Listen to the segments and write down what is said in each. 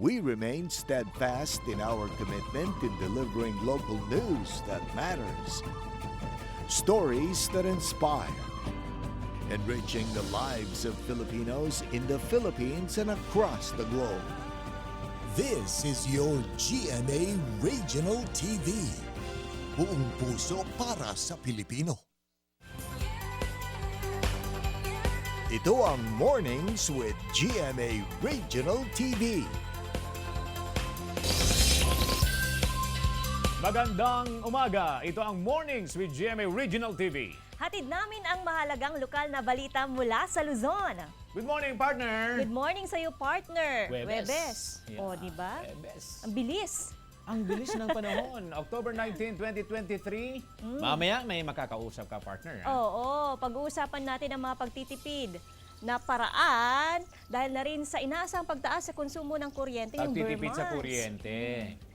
we remain steadfast in our commitment in delivering local news that matters. Stories that inspire. Enriching the lives of Filipinos in the Philippines and across the globe. This is your GMA Regional TV. Buong puso para sa Pilipino. Ito ang Mornings with GMA Regional TV. Magandang umaga. Ito ang Mornings with GMA Regional TV. Hatid namin ang mahalagang lokal na balita mula sa Luzon. Good morning, partner. Good morning sa iyo, partner. Webes. Yeah. O, di ba? Webes. Ang bilis. Ang bilis ng panahon. October 19, 2023. Mamaya may makakausap ka, partner. Ha? Oo, pag-uusapan natin ang mga pagtitipid na paraan dahil na rin sa inaasang pagtaas sa konsumo ng kuryente yung Pagtitipid Vermont. sa kuryente.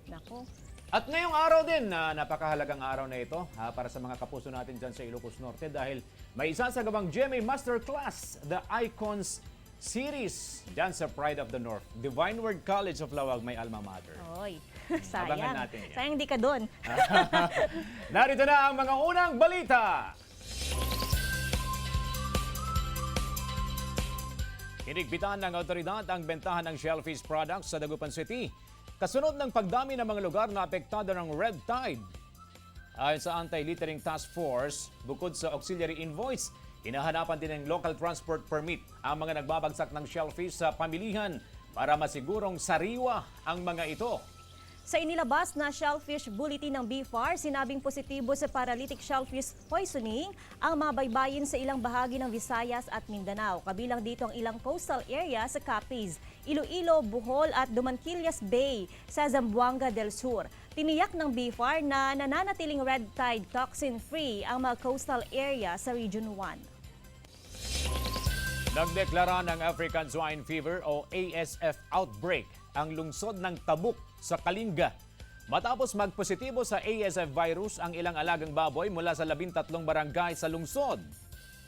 Nako. At ngayong araw din, napakahalagang araw na ito para sa mga kapuso natin dyan sa Ilocos Norte dahil may isasagawang GMA Masterclass, The Icons Series, dyan sa Pride of the North. Divine Word College of Lawag, may alma mater. Oy, Abangan sayang. natin yan. Sayang di ka doon. Narito na ang mga unang balita. Hinigpitan ng otoridad ang bentahan ng shellfish products sa Dagupan City. Kasunod ng pagdami ng mga lugar na apektado ng red tide. Ayon sa Anti-Littering Task Force, bukod sa auxiliary invoice, hinahanapan din ng local transport permit ang mga nagbabagsak ng shellfish sa pamilihan para masigurong sariwa ang mga ito. Sa inilabas na shellfish bulletin ng BFAR, sinabing positibo sa paralytic shellfish poisoning ang mga baybayin sa ilang bahagi ng Visayas at Mindanao. Kabilang dito ang ilang coastal area sa Capiz, Iloilo, Bohol at Dumanquillas Bay sa Zamboanga del Sur. Tiniyak ng BFAR na nananatiling red tide toxin-free ang mga coastal area sa Region 1. Nagdeklara ng African Swine Fever o ASF outbreak ang lungsod ng Tabuk sa Kalinga. Matapos magpositibo sa ASF virus ang ilang alagang baboy mula sa 13 barangay sa lungsod.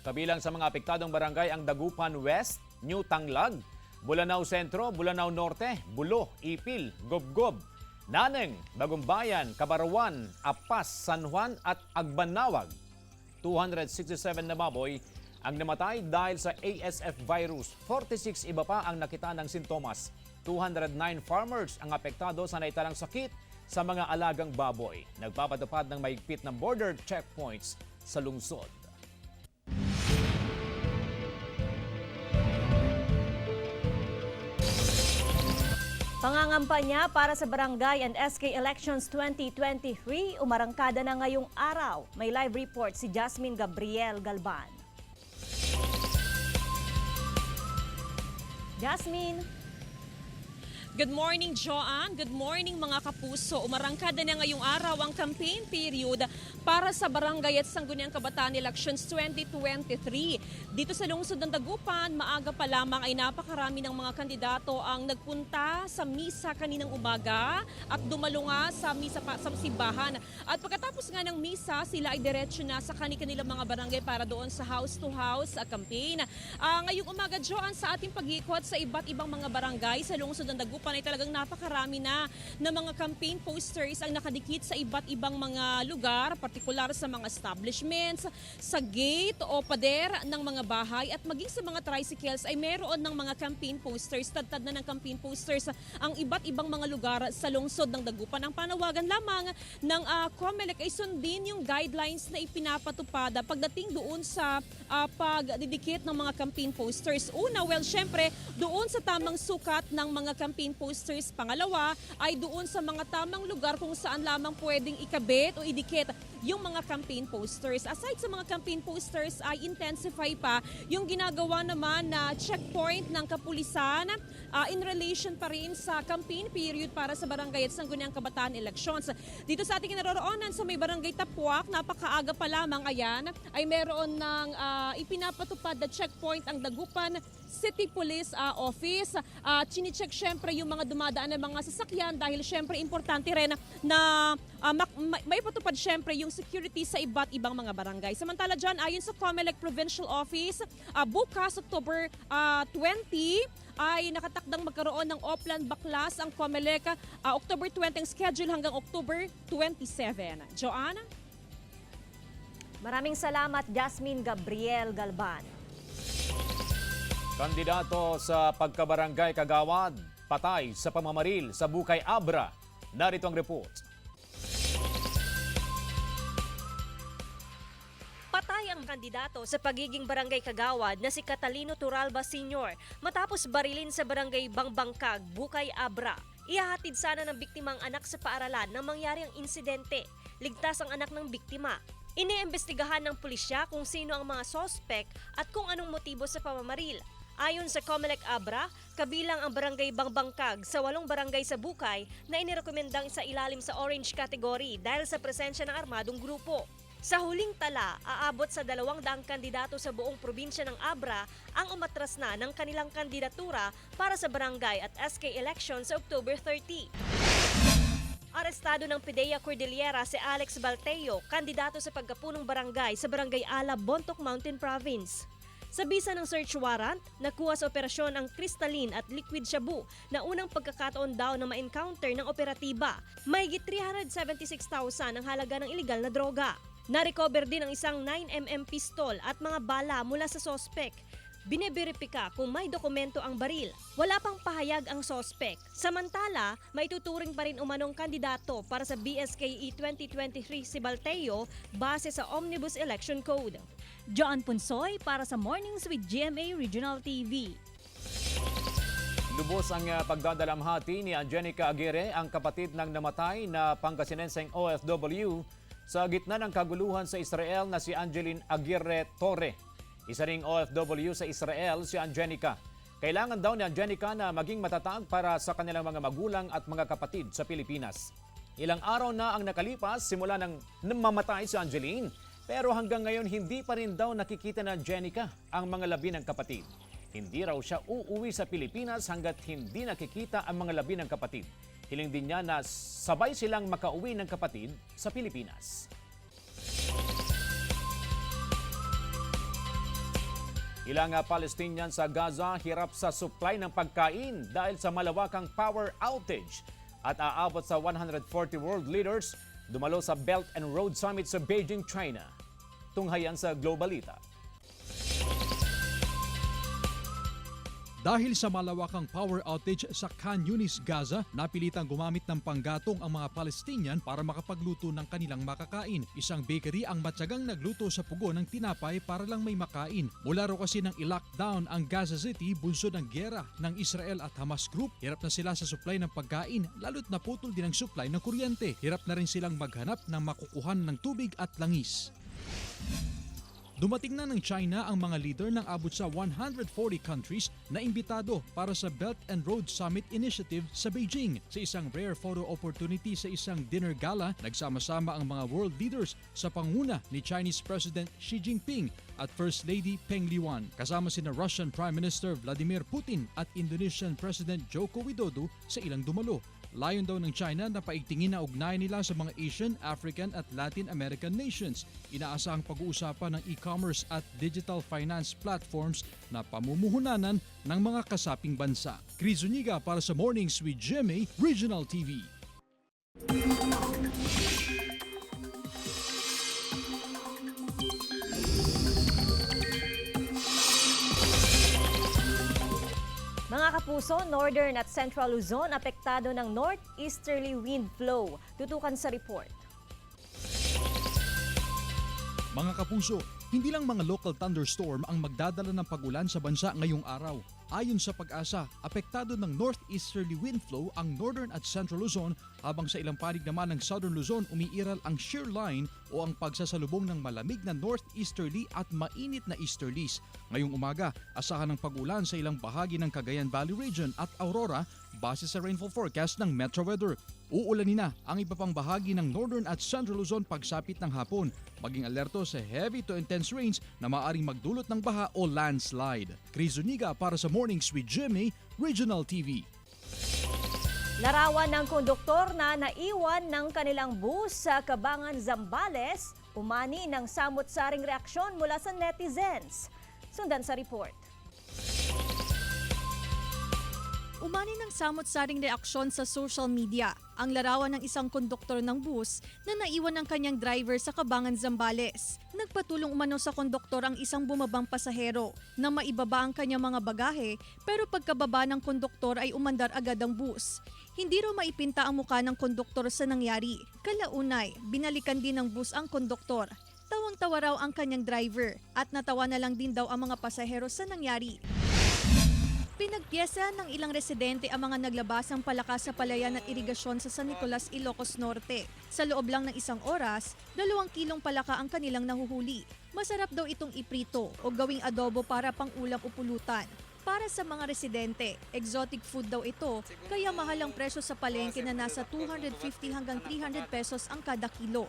Kabilang sa mga apektadong barangay ang Dagupan West, New Tanglag, Bulanao Sentro, Bulanao Norte, Bulo, Ipil, Gobgob, Naneng, Bagumbayan, Cabarawan, Apas, San Juan at Agbanawag. 267 na baboy ang namatay dahil sa ASF virus. 46 iba pa ang nakita ng sintomas. 209 farmers ang apektado sa naitalang sakit sa mga alagang baboy. Nagpapatupad ng mahigpit na border checkpoints sa lungsod. Pangangampanya para sa Barangay and SK Elections 2023, umarangkada na ngayong araw. May live report si Jasmine Gabriel Galban. Jasmine. Good morning, Joanne. Good morning, mga kapuso. Umarangkada na ngayong araw ang campaign period para sa Barangay at Sangguniang Kabataan Elections 2023. Dito sa lungsod ng Dagupan, maaga pa lamang ay napakarami ng mga kandidato ang nagpunta sa misa kaninang umaga at dumalo nga sa misa sa simbahan. At pagkatapos nga ng misa, sila ay diretso na sa kanilang mga barangay para doon sa house-to-house campaign. Ngayong umaga, Joanne, sa ating pag-ikot sa iba't ibang mga barangay sa lungsod ng Dagupan, ay talagang napakarami na mga campaign posters ang nakadikit sa iba't ibang mga lugar, partikular sa mga establishments, sa gate o pader ng mga bahay at maging sa mga tricycles ay meron ng mga campaign posters, tad na ng campaign posters ang iba't ibang mga lugar sa lungsod ng Dagupan. Ang panawagan lamang ng COMELEC ay sundin yung guidelines na ipinapatupad pagdating doon sa pagdidikit ng mga campaign posters. Una, syempre, doon sa tamang sukat ng mga campaign posters. Pangalawa ay doon sa mga tamang lugar kung saan lamang pwedeng ikabit o idikit yung mga campaign posters. Aside sa mga campaign posters ay intensify pa yung ginagawa naman na checkpoint ng kapulisan in relation pa rin sa campaign period para sa Barangay at Sangguniang Kabataan Elections. Dito sa ating naroroonan sa may Barangay Tapuak, napakaaga pa lamang ayan, ay meron ng ipinapatupad na checkpoint ang Dagupan City Police Office. Chine-check syempre yung mga dumadaan ng mga sasakyan dahil syempre importante rin na may patupad syempre yung security sa iba't ibang mga barangay. Samantala dyan, ayon sa COMELEC Provincial Office, bukas October 20 ay nakatakdang magkaroon ng Oplan Baklas ang COMELEC. October 20 ang schedule hanggang October 27. Joanna? Maraming salamat, Jasmine Gabriel Galban. Kandidato sa pagkabarangay Kagawad, patay sa pamamaril sa Bukay Abra. Narito ang report. Patay ang kandidato sa pagiging barangay Kagawad na si Catalino Turalba Sr. matapos barilin sa barangay Bangbangkag, Bukay Abra. Ihahatid sana ng biktimang anak sa paaralan nang mangyari ang insidente. Ligtas ang anak ng biktima. Iniimbestigahan ng pulisya kung sino ang mga sospek at kung anong motibo sa pamamaril. Ayon sa COMELEC Abra, kabilang ang barangay Bangbangkag sa 8 barangay sa Bukay na inirekomendang sa ilalim sa orange category dahil sa presensya ng armadong grupo. Sa huling tala, aabot sa 200 kandidato sa buong probinsya ng Abra ang umatras na ng kanilang kandidatura para sa barangay at SK election sa October 30. Arestado ng PIDEA Cordillera si Alex Balteo, kandidato sa pagkapunong barangay sa Barangay Ala, Bontoc Mountain Province. Sa bisa ng search warrant, nakuha sa operasyon ang crystalline at liquid shabu na unang pagkakataon daw na ma-encounter ng operatiba. Mahigit 376,000 ang halaga ng iligal na droga. Na-recover din ang isang 9mm pistol at mga bala mula sa sospek. Biniberipika kung may dokumento ang baril. Wala pang pahayag ang sospek. Samantala, maituturing pa rin umanong kandidato para sa BSKE 2023 si Balteo base sa Omnibus Election Code. John Punsoy para sa Mornings with GMA Regional TV. Lubos ang pagdadalamhati ni Angelica Aguirre, ang kapatid ng namatay na Pangasinenseng OFW sa gitna ng kaguluhan sa Israel na si Angeline Aguirre Torre. Isa ring OFW sa Israel si Angelica. Kailangan daw ni Angelica na maging matatag para sa kanilang mga magulang at mga kapatid sa Pilipinas. Ilang araw na ang nakalipas simula nang namamatay si Angeline, pero hanggang ngayon hindi pa rin daw nakikita ni Angelica ang mga labi ng kapatid. Hindi raw siya uuwi sa Pilipinas hanggat hindi nakikita ang mga labi ng kapatid. Hiling din niya na sabay silang makauwi ng kapatid sa Pilipinas. Ilang Palestinian sa Gaza hirap sa supply ng pagkain dahil sa malawakang power outage. At aabot sa 140 world leaders dumalo sa Belt and Road Summit sa Beijing, China. Tunghayan sa Globalita. Dahil sa malawakang power outage sa Khan Yunis, Gaza, napilitang gumamit ng panggatong ang mga Palestinian para makapagluto ng kanilang makakain. Isang bakery ang matyagang nagluto sa pugon ng tinapay para lang may makain. Mula raw kasi nang i-lockdown ang Gaza City, bunsod ng giyera ng Israel at Hamas Group, hirap na sila sa supply ng pagkain, lalo't naputol din ang supply ng kuryente. Hirap na rin silang maghanap ng makukuhan ng tubig at langis. Dumating na ng China ang mga leader ng abot sa 140 countries na imbitado para sa Belt and Road Summit Initiative sa Beijing. Sa isang rare photo opportunity sa isang dinner gala, nagsama-sama ang mga world leaders sa panguna ni Chinese President Xi Jinping at First Lady Peng Liyuan. Kasama sina Russian Prime Minister Vladimir Putin at Indonesian President Joko Widodo sa ilang dumalo. Layon daw ng China na paigtingin na ugnayan nila sa mga Asian, African at Latin American nations. Inaasahang pag-uusapan ng e-commerce at digital finance platforms na pamumuhunanan ng mga kasaping bansa. Chris Zuniga para sa Mornings with GMA Regional TV. Mga kapuso, Northern at Central Luzon apektado ng northeasterly wind flow. Tutukan sa report. Mga kapuso, hindi lang mga local thunderstorm ang magdadala ng pag-ulan sa bansa ngayong araw. Ayon sa Pag-asa, apektado ng northeasterly wind flow ang Northern at Central Luzon, habang sa ilang panig naman ng Southern Luzon umiiral ang shear line o ang pagsasalubong ng malamig na northeasterly at mainit na easterlies. Ngayong umaga, asahan ng pag-ulan sa ilang bahagi ng Cagayan Valley Region at Aurora base sa rainfall forecast ng Metro Weather. Uulanin na ang iba pang bahagi ng Northern at Central Luzon pagsapit ng hapon. Maging alerto sa heavy to intense rains na maaaring magdulot ng baha o landslide. Chris Zuniga para sa Mornings with Jimmy, Regional TV. Larawan ng konduktor na naiwan ng kanilang bus sa Cabangan, Zambales, umani ng samot-saring reaksyon mula sa netizens. Sundan sa report. Umani ng samot-saring reaksyon sa social media ang larawan ng isang konduktor ng bus na naiwan ng kanyang driver sa Cabangan, Zambales. Nagpatulong umano sa konduktor ang isang bumabang pasahero na maibaba ang kanyang mga bagahe pero pagkababa ng konduktor ay umandar agad ang bus. Hindi raw maipinta ang muka ng konduktor sa nangyari. Kalaunay, binalikan din ng bus ang konduktor. Tawang-tawa raw ang kanyang driver at natawa na lang din daw ang mga pasahero sa nangyari. Pinagpiyesa ng ilang residente ang mga naglabasang palakas sa palayan at irigasyon sa San Nicolas, Ilocos Norte. Sa loob lang ng isang oras, 2 kilong palaka ang kanilang nahuhuli. Masarap daw itong iprito o gawing adobo para pang ulam o pulutan. Para sa mga residente, exotic food daw ito, kaya mahal ang presyo sa palengke na nasa 250 hanggang 300 pesos ang kada kilo.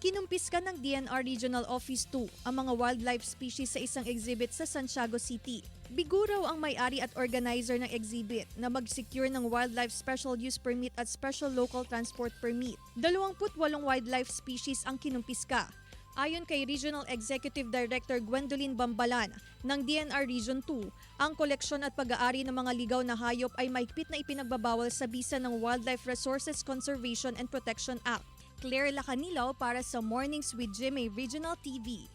Kinumpiska ng DNR Regional Office 2 ang mga wildlife species sa isang exhibit sa Santiago City. Bigo raw ang may-ari at organizer ng exhibit na mag-secure ng Wildlife Special Use Permit at Special Local Transport Permit. 28 wildlife species ang kinumpiska. Ayon kay Regional Executive Director Gwendolyn Bambalan ng DNR Region 2, ang koleksyon at pag-aari ng mga ligaw na hayop ay mahigpit na ipinagbabawal sa bisa ng Wildlife Resources Conservation and Protection Act. Claire Lacanilaw para sa Mornings with Jimmy, Regional TV.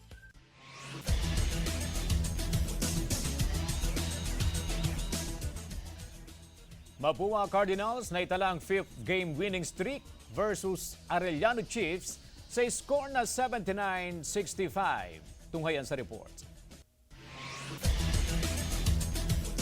Mapua Cardinals na itala ang 5th game winning streak versus Arellano Chiefs sa score na 79-65. Tunghayan sa report.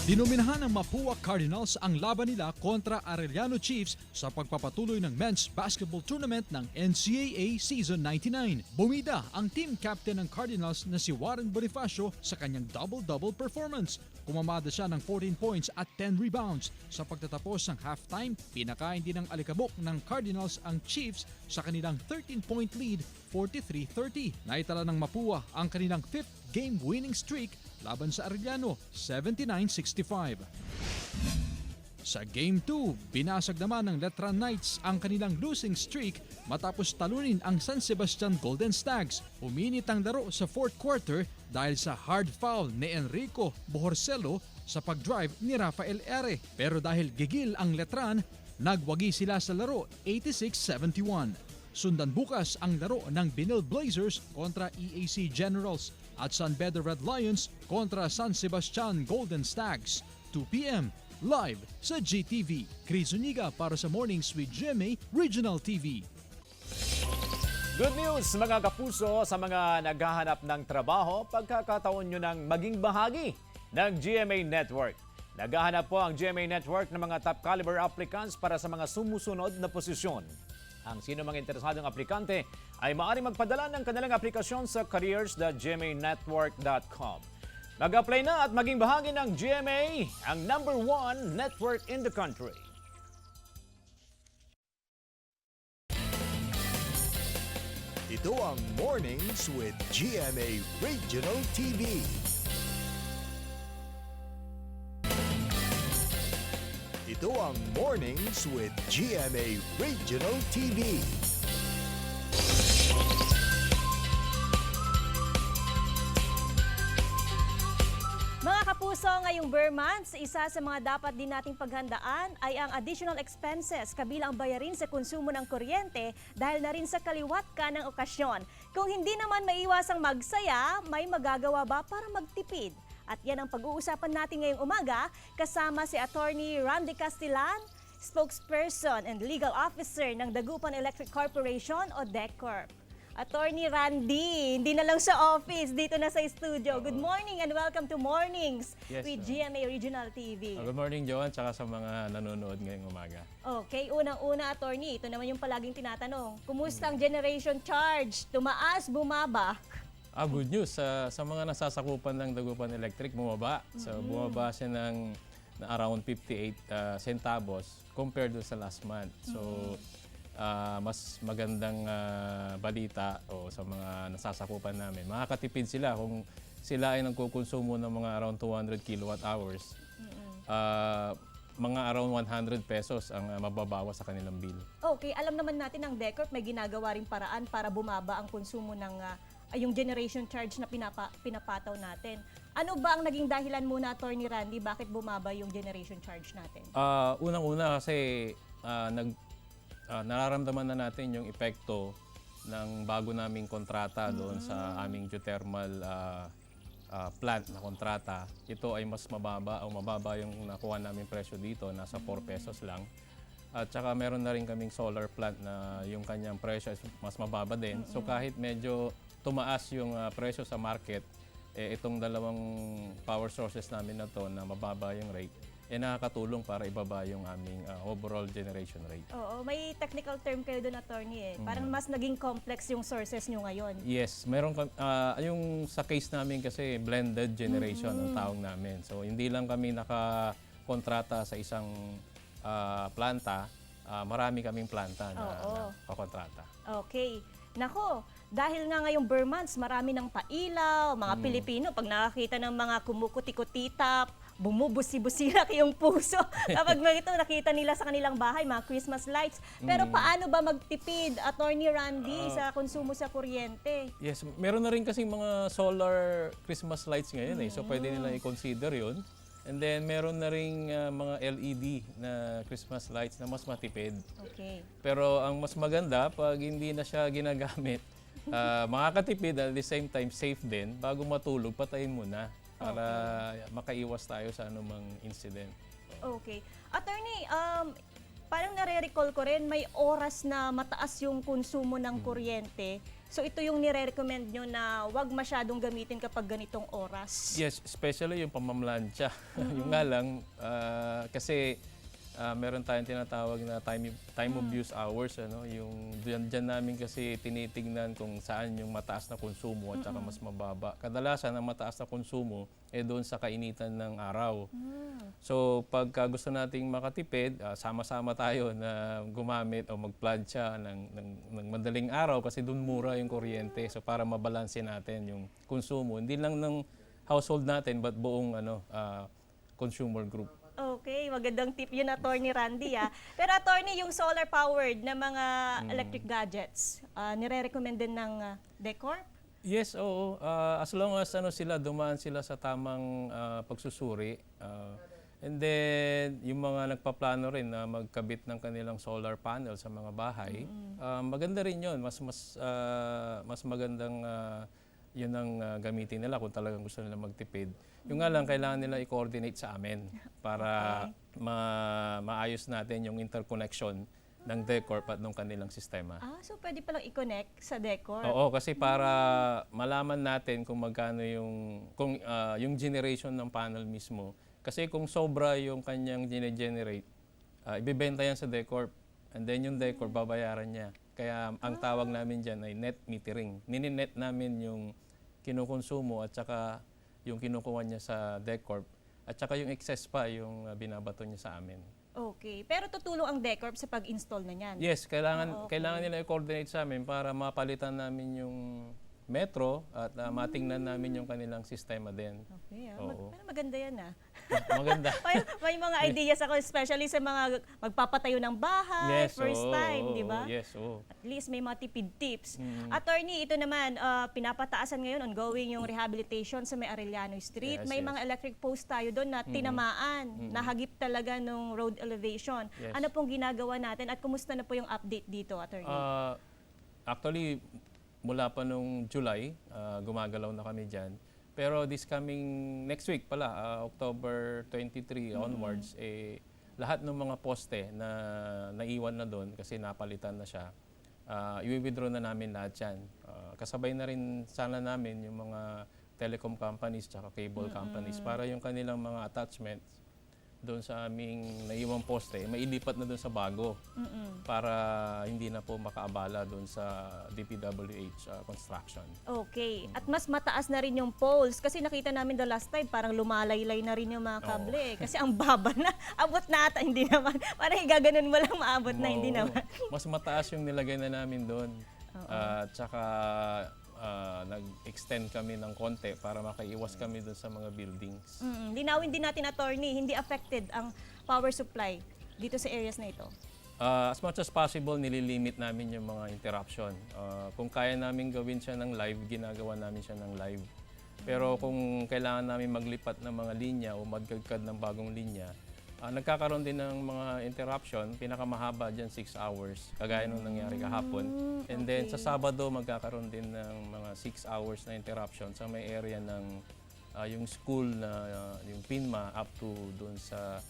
Dinominahan ng Mapua Cardinals ang laban nila kontra Arellano Chiefs sa pagpapatuloy ng men's basketball tournament ng NCAA Season 99. Bumida ang team captain ng Cardinals na si Warren Bonifacio sa kanyang double-double performance. Kumamada siya ng 14 points at 10 rebounds. Sa pagtatapos ng halftime, pinakain din ng alikabok ng Cardinals ang Chiefs sa kanilang 13-point lead, 43-30. Naitala ng Mapua ang kanilang 5th game winning streak laban sa Arellano, 79-65. Sa Game 2, binasag naman ng Letran Knights ang kanilang losing streak matapos talunin ang San Sebastian Golden Stags. Uminit ang laro sa 4th quarter dahil sa hard foul ni Enrico Bohorcelo sa pag-drive ni Rafael Ere. Pero dahil gigil ang Letran, nagwagi sila sa laro 86-71. Sundan bukas ang laro ng Binil Blazers kontra EAC Generals at San Pedro Red Lions kontra San Sebastian Golden Stags. 2 p.m. live sa GTV. Chris Zuniga para sa Mornings with Jimmy, Regional TV. Good news mga kapuso sa mga naghahanap ng trabaho, pagkakataon nyo ng maging bahagi ng GMA Network. Naghahanap po ang GMA Network ng mga top caliber applicants para sa mga sumusunod na posisyon. Ang sino mga interesadong aplikante ay maaari magpadala ng kanilang aplikasyon sa careers.gmanetwork.com. Mag-apply na at maging bahagi ng GMA, ang #1 network in the country. Ito ang Mornings with GMA Regional TV. Ito ang Mornings with GMA Regional TV. Mga kapuso, ngayong Burr Months, isa sa mga dapat din nating paghandaan ay ang additional expenses kabilang bayarin sa konsumo ng kuryente dahil na rin sa kaliwat ka ng okasyon. Kung hindi naman maiwasang magsaya, may magagawa ba para magtipid? At yan ang pag-uusapan natin ngayong umaga kasama si Attorney Randy Castellan, spokesperson and legal officer ng Dagupan Electric Corporation o DECCORP. Attorney Randy, hindi na lang sa office, dito na sa studio. Good morning and welcome to Mornings with GMA Regional TV. Good morning, Joan, tsaka sa mga nanonood ngayong umaga. Okay, unang-una, Attorney, ito naman yung palaging tinatanong. Kumusta ang generation charge? Tumaas, bumaba? Good news. Sa mga nasasakupan ng Dagupan Electric, bumaba. So, bumaba siya ng na around 58 centavos compared to sa last month. So, mas magandang balita o sa mga nasasakupan namin. Makakatipid sila kung sila ay nagkukonsumo ng mga around 200 kilowatt hours. Mga around 100 pesos ang mababawas sa kanilang bill. Okay, alam naman natin ang DECORP may ginagawa ring paraan para bumaba ang konsumo ng yung generation charge na pinapataw natin. Ano ba ang naging dahilan muna, Attorney Randy, bakit bumaba yung generation charge natin? Unang-una kasi nararamdaman na natin yung epekto ng bago naming kontrata doon sa aming geothermal plant na kontrata. Ito ay mas mababa o mababa yung nakuha namin presyo dito, nasa 4 pesos lang. At saka meron na rin kaming solar plant na yung kanyang presyo is mas mababa din. So kahit medyo tumaas yung presyo sa market, itong dalawang power sources namin na to na mababa yung rate, nakakatulong para ibaba yung aming overall generation rate. Oo, may technical term kayo doon, Attorney. Parang mas naging complex yung sources nyo ngayon. Yes, meron yung sa case namin kasi blended generation ang tawag namin. So hindi lang kami nakakontrata sa isang planta, marami kaming planta na kakontrata. Okay. Nako, dahil nga ngayong Burr months, marami ng pailaw, mga Pilipino, pag nakakita ng mga kumukuti-kutitap, bumubusi-busilak yung puso. Kapag ito nakita nila sa kanilang bahay, mga Christmas lights. Pero paano ba magtipid, Attorney Randy, sa konsumo sa kuryente? Yes, meron na rin kasing mga solar Christmas lights ngayon so pwede nila i-consider yun. And then meron na rin mga LED na Christmas lights na mas matipid. Okay. Pero ang mas maganda, pag hindi na siya ginagamit, makakatipid at the same time safe din, bago matulog, patayin muna para makaiwas tayo sa anumang incident. Okay. Attorney, parang nare-recall ko rin, may oras na mataas yung konsumo ng kuryente. So ito yung nire-recommend nyo na wag masyadong gamitin kapag ganitong oras. Yes, especially yung pamamlansya. Yung nga lang, kasi meron tayong tinatawag na time of use hours. Yung dyan namin kasi tinitignan kung saan yung mataas na konsumo at saka mas mababa. Kadalasan ang mataas na konsumo doon sa kainitan ng araw. So pagka gusto nating makatipid, sama-sama tayo na gumamit o magplansya ng madaling araw kasi doon mura yung kuryente. So para mabalanse natin yung konsumo, hindi lang ng household natin but buong consumer group. Okay, magandang tip yun, Attorney Randy. Pero Attorney, yung solar-powered na mga electric gadgets, nire-recommend din ng DECORP? Yes, oo. As long as sila dumaan sila sa tamang pagsusuri. And then, yung mga nagpaplano rin na magkabit ng kanilang solar panel sa mga bahay, maganda rin yun. Mas magandang yun ang gamitin nila kung talagang gusto nila magtipid. Yung nga lang, kailangan nila i-coordinate sa amin para maayos natin yung interconnection ng DECORP at ng kanilang sistema. So pwede palang i-connect sa DECORP? Oo, kasi para malaman natin kung magkano yung generation ng panel mismo. Kasi kung sobra yung kanyang generate, ibibenta yan sa DECORP. And then yung DECORP, babayaran niya. Kaya ang tawag namin dyan ay net metering. Nininet namin yung kinukonsumo at saka yung kinukuha niya sa DECORP at saka yung excess pa yung binabato niya sa amin. Okay. Pero tutulong ang DECORP sa pag-install na niyan? Yes, kailangan nila i-coordinate sa amin para mapalitan namin yung metro at matingnan namin yung kanilang sistema din. Okay, Oo. maganda yan Maganda. may mga ideas ako, especially sa mga magpapatayo ng bahay, first time, di ba? Yes, oo. At least may mga tipid tips. Attorney, ito naman, pinapataasan ngayon, ongoing yung rehabilitation sa may Arellano Street. Yes, may yes. mga electric post tayo doon na tinamaan, nahagip talaga nung road elevation. Yes. Ano pong ginagawa natin at kumusta na po yung update dito, Attorney? Actually, mula pa nung July, gumagalaw na kami dyan. Pero this coming next week pala, October 23 onwards, lahat ng mga poste na naiwan na doon kasi napalitan na siya, i-withdraw na namin lahat yan. Kasabay na rin sana namin yung mga telecom companies at cable companies para yung kanilang mga attachments doon sa aming naiwang poste, mailipat na doon sa bago para hindi na po makaabala doon sa DPWH construction. Okay. At mas mataas na rin yung poles kasi nakita namin the last time parang lumalaylay na rin yung mga kable eh. Kasi ang baba na. Abot na ata, hindi naman. Parang igaganon mo lang maabot na, hindi Oo. naman. Mas mataas yung nilagay na namin doon. At saka nag-extend kami ng konti para makaiwas kami doon sa mga buildings. Linawin din natin, attorney, hindi affected ang power supply dito sa areas na ito. As much as possible, nililimit namin yung mga interruption. Kung kaya namin gawin siya ng live, ginagawa namin siya ng live. Pero kung kailangan namin maglipat ng mga linya o magkagkad ng bagong linya, nagkakaroon din ng mga interruption, pinakamahaba dyan 6 hours, kagaya nung nangyari kahapon. And then sa Sabado, magkakaroon din ng mga 6 hours na interruption sa may area ng yung school na yung PINMA up to doon sa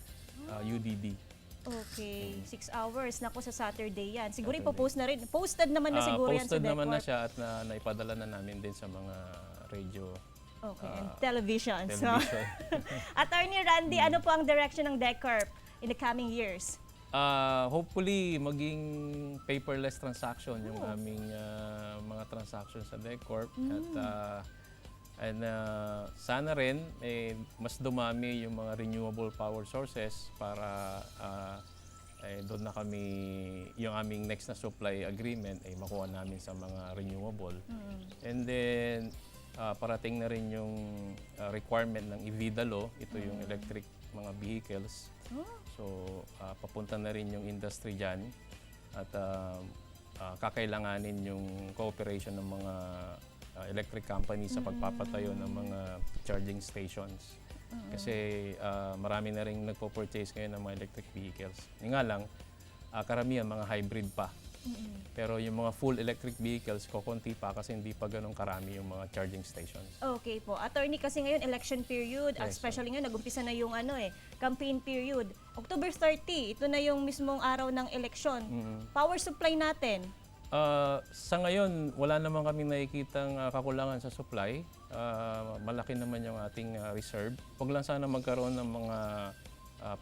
UDD. Okay, 6 hours. Naku, sa Saturday yan. Siguro ipopost na rin. Posted naman na siguro yan sa Posted naman na DepCorp. siya at naipadala na namin din sa mga radio. Okay, and television. television. Attorney Randy, ano po ang direction ng DepCorp in the coming years? Hopefully, maging paperless transaction yung aming mga transactions sa DepCorp. At sana rin mas dumami yung mga renewable power sources para doon na kami, yung aming next na supply agreement ay makuha namin sa mga renewable. And then, parating na rin yung requirement ng EVIDA law, ito yung electric mga vehicles. So, papunta na rin yung industry dyan at kakailanganin yung cooperation ng mga electric companies sa pagpapatayo ng mga charging stations. Kasi marami na rin nagpo-purchase ngayon ng mga electric vehicles. Yung nga lang, karamihan mga hybrid pa. Pero yung mga full electric vehicles, kokonti pa kasi hindi pa ganun karami yung mga charging stations. Okay po. Attorney, kasi ngayon election period, at Yes, especially ngayon nag-umpisa na yung campaign period. October 30, ito na yung mismong araw ng eleksyon. Power supply natin. Sa ngayon, wala naman kami nakikitang kakulangan sa supply. Malaki naman yung ating reserve. Huwag lang sana magkaroon ng mga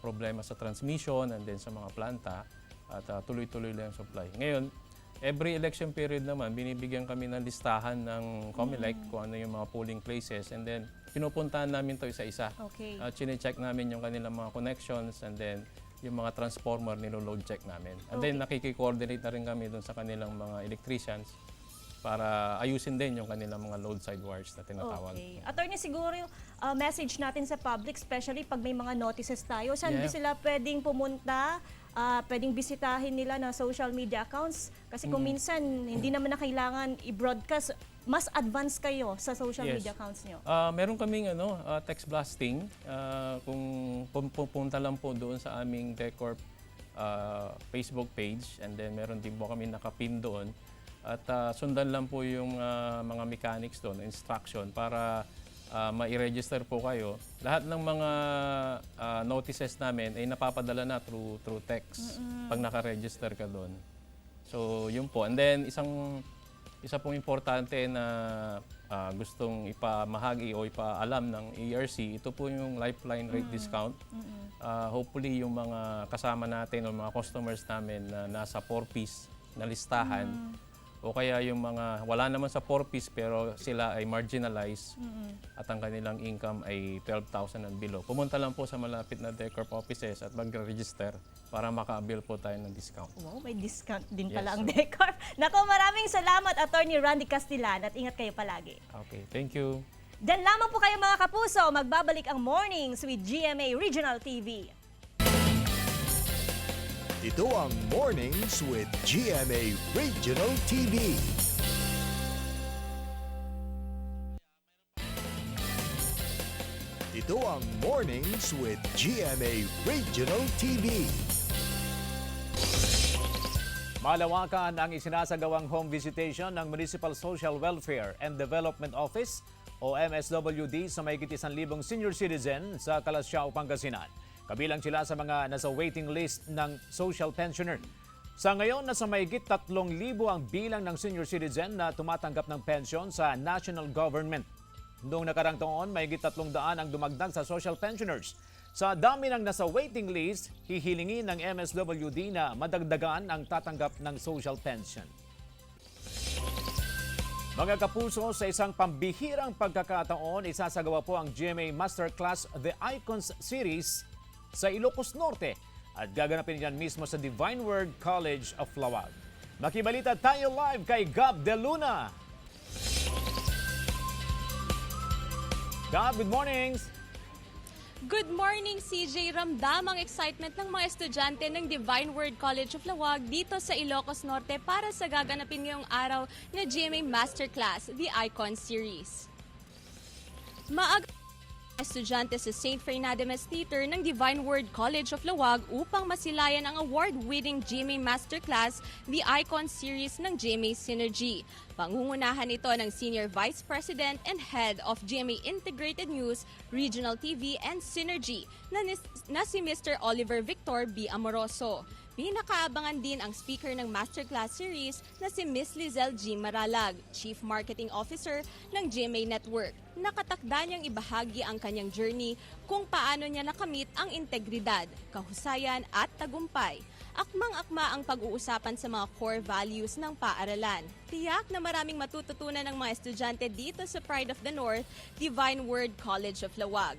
problema sa transmission and then sa mga planta at tuloy-tuloy lang yung supply. Ngayon, every election period naman, binibigyan kami ng listahan ng COMELEC kung ano yung mga polling places and then pinupuntahan namin to isa-isa. Okay. At chine-check namin yung kanilang mga connections and then yung mga transformer nilo-load check namin. And then nakiki-coordinate na rin kami dun sa kanilang mga electricians para ayusin din yung kanilang mga load side wires na tinatawag. Okay. Attorney, siguro yung message natin sa public, especially pag may mga notices tayo, saan Yeah. ba sila pwedeng pumunta, pwedeng bisitahin nila na social media accounts? Kasi kung minsan, hindi naman na kailangan i-broadcast, mas advanced kayo sa social Yes. media accounts nyo. Meron kaming text blasting. Kung pupunta lang po doon sa aming DepCorp Facebook page and then meron din po kami nakapin doon. At sundan lang po yung mga mechanics doon, instruction para ma-register po kayo. Lahat ng mga notices namin ay napapadala na through text pag naka-register ka doon. So yun po. And then isa pong importante na gustong ipamahagi o ipaalam ng ERC, ito po yung lifeline rate discount. Hopefully yung mga kasama natin o mga customers namin na nasa 4-piece na listahan o kaya yung mga wala naman sa 4-piece pero sila ay marginalized at ang kanilang income ay 12,000 and below. Pumunta lang po sa malapit na DepCorp offices at mag-register para maka-avail po tayo ng discount. Wow, may discount din Yes, pala ang sir. DepCorp. Naku, maraming salamat, Attorney Randy Castillan, at ingat kayo palagi. Okay, thank you. Diyan lamang po kayo mga kapuso, magbabalik ang Mornings with GMA Regional TV. Ito ang Mornings with GMA Regional TV. Ito ang Mornings with GMA Regional TV. Malawakan ang isinasagawang home visitation ng Municipal Social Welfare and Development Office o MSWD sa mahigit 1,000 senior citizen sa Calasiao, Pangasinan. Kabilang sila sa mga nasa waiting list ng social pensioner. Sa ngayon, nasa mahigit 3,000 ang bilang ng senior citizen na tumatanggap ng pensyon sa national government. Noong nakarang taon, mahigit 300 ang dumagdag sa social pensioners. Sa dami ng nasa waiting list, hihilingin ng MSWD na madagdagan ang tatanggap ng social pension. Mga kapuso, sa isang pambihirang pagkakataon, isasagawa po ang GMA Masterclass The Icons Series sa Ilocos Norte at gaganapin yan mismo sa Divine Word College of Lawag. Makibalita tayo live kay Gab De Luna. Gab, good mornings! Good morning, CJ. Ramdam ang excitement ng mga estudyante ng Divine Word College of Lawag dito sa Ilocos Norte para sa gaganapin ngayong araw na GMA Masterclass, The Icon Series. Maaga estudyante sa St. Fernandes Theater ng Divine Word College of Lawag upang masilayan ang award-winning GMA Masterclass, The Icon Series ng GMA Synergy. Pangungunahan ito ng Senior Vice President and Head of GMA Integrated News, Regional TV and Synergy na si Mr. Oliver Victor B. Amoroso. Pinakaabangan din ang speaker ng Masterclass Series na si Ms. Lizelle G. Maralag, Chief Marketing Officer ng GMA Network. Nakatakda niyang ibahagi ang kanyang journey kung paano niya nakamit ang integridad, kahusayan at tagumpay. Akmang-akma ang pag-uusapan sa mga core values ng paaralan. Tiyak na maraming matututunan ng mga estudyante dito sa Pride of the North, Divine Word College of Lawag.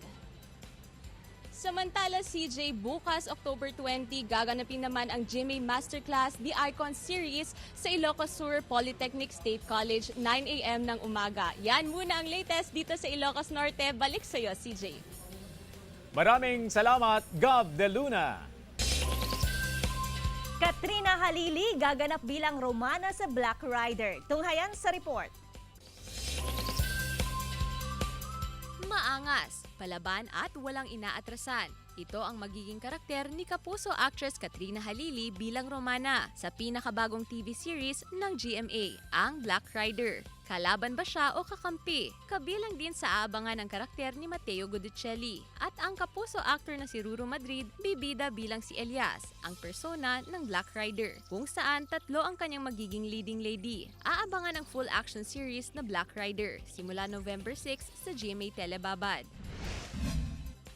Samantala, CJ, bukas October 20, gaganapin naman ang GMA Masterclass The Icon Series sa Ilocos Sur Polytechnic State College, 9 a.m. ng umaga. Yan muna ang latest dito sa Ilocos Norte. Balik sa iyo, CJ. Maraming salamat, Gab De Luna. Katrina Halili gaganap bilang Romana sa Black Rider. Tunghayan sa report. Maangas, palaban at walang inaatrasan. Ito ang magiging karakter ni kapuso actress Katrina Halili bilang Romana sa pinakabagong TV series ng GMA, ang Black Rider. Kalaban ba siya o kakampi? Kabilang din sa aabangan ang karakter ni Matteo Guidicelli. At ang kapuso actor na si Ruru Madrid, bibida bilang si Elias, ang persona ng Black Rider, kung saan tatlo ang kanyang magiging leading lady. Aabangan ang full action series na Black Rider simula November 6 sa GMA Telebabad.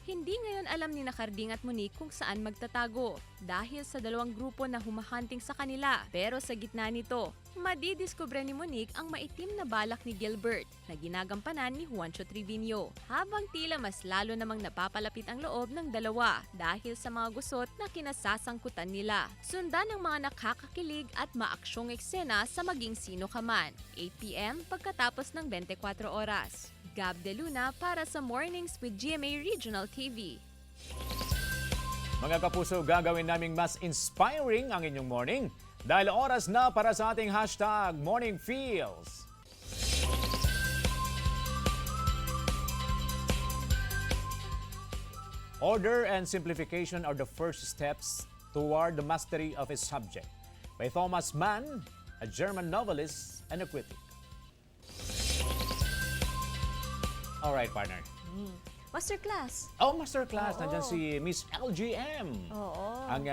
Hindi ngayon alam ni Nakarding at Monique kung saan magtatago dahil sa dalawang grupo na humahunting sa kanila. Pero sa gitna nito, madidiskubre ni Monique ang maitim na balak ni Gilbert na ginagampanan ni Juancho Trevino. Habang tila mas lalo namang napapalapit ang loob ng dalawa dahil sa mga gusot na kinasasangkutan nila. Sundan ng mga nakakakilig at maaksyong eksena sa maging sino ka man. 8 p.m. pagkatapos ng 24 oras. Gab De Luna para sa Mornings with GMA Regional TV. Mga kapuso, gagawin naming mas inspiring ang inyong morning dahil oras na para sa ating hashtag Morning Feels. Order and simplification are the first steps toward the mastery of a subject. By Thomas Mann, a German novelist and a critic. Alright, partner. Masterclass. Oh, masterclass. Oo. Nandyan si Miss LGM. Oo. Ang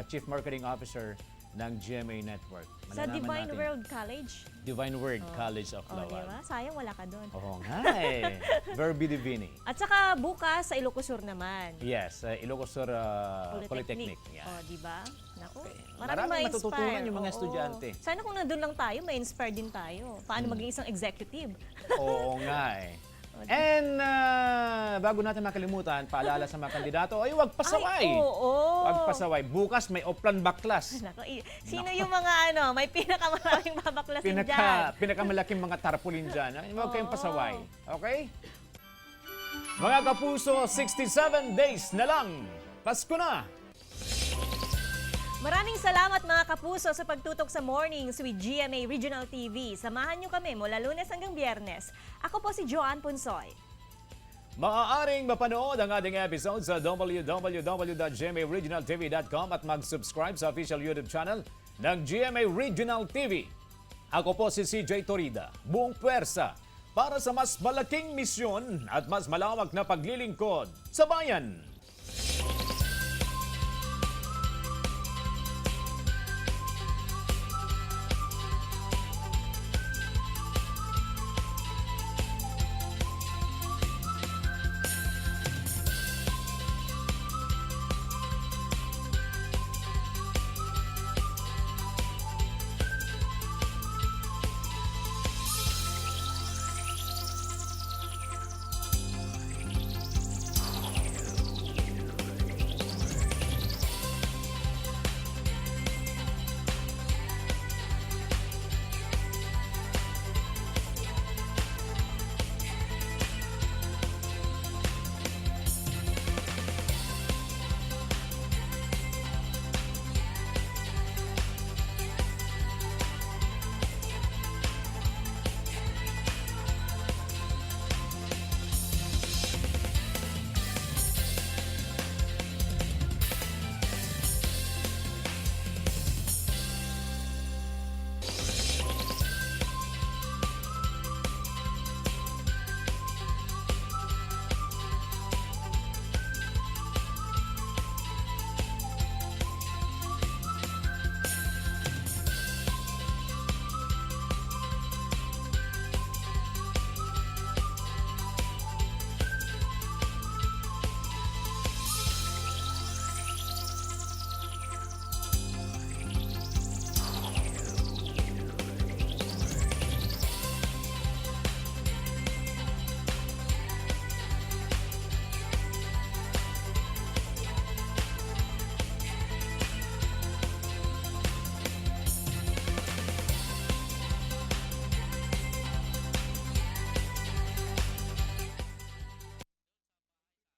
Chief Marketing Officer ng GMA Network. Sa Malalaman Divine natin. World College. Divine Word College of Oh, Lawag. diba? Sayang wala ka doon. Oo nga eh. Verbi Divini. At saka bukas sa Ilocos Sur naman. Yes, Ilocos Sur Polytechnic. Yeah. Oh, di ba? Naku, Maraming ma-inspire. matututunan yung mga Oo. estudyante. Sana kung nandun lang tayo, ma-inspire din tayo. Paano maging isang executive? Oo nga eh. And bago natin makalimutan, paalala sa mga kandidato, ay huwag pasaway. Ay, oo. Huwag pasaway. Bukas may Oplan Baklas. Naku, sino yung mga may pinakamaraming babaklasin dyan? Pinakamalaking mga tarpaulin dyan. Huwag kayong pasaway. Okay? Mga kapuso, 67 days na lang. Pasko na! Maraming salamat mga kapuso sa pagtutok sa Mornings with GMA Regional TV. Samahan niyo kami mula Lunes hanggang Biyernes. Ako po si Joanne Punsoy. Maaaring mapanood ang ating episode sa www.gmaregionaltv.com at mag-subscribe sa official YouTube channel ng GMA Regional TV. Ako po si CJ Torida, buong puwersa para sa mas malaking misyon at mas malawak na paglilingkod sa bayan.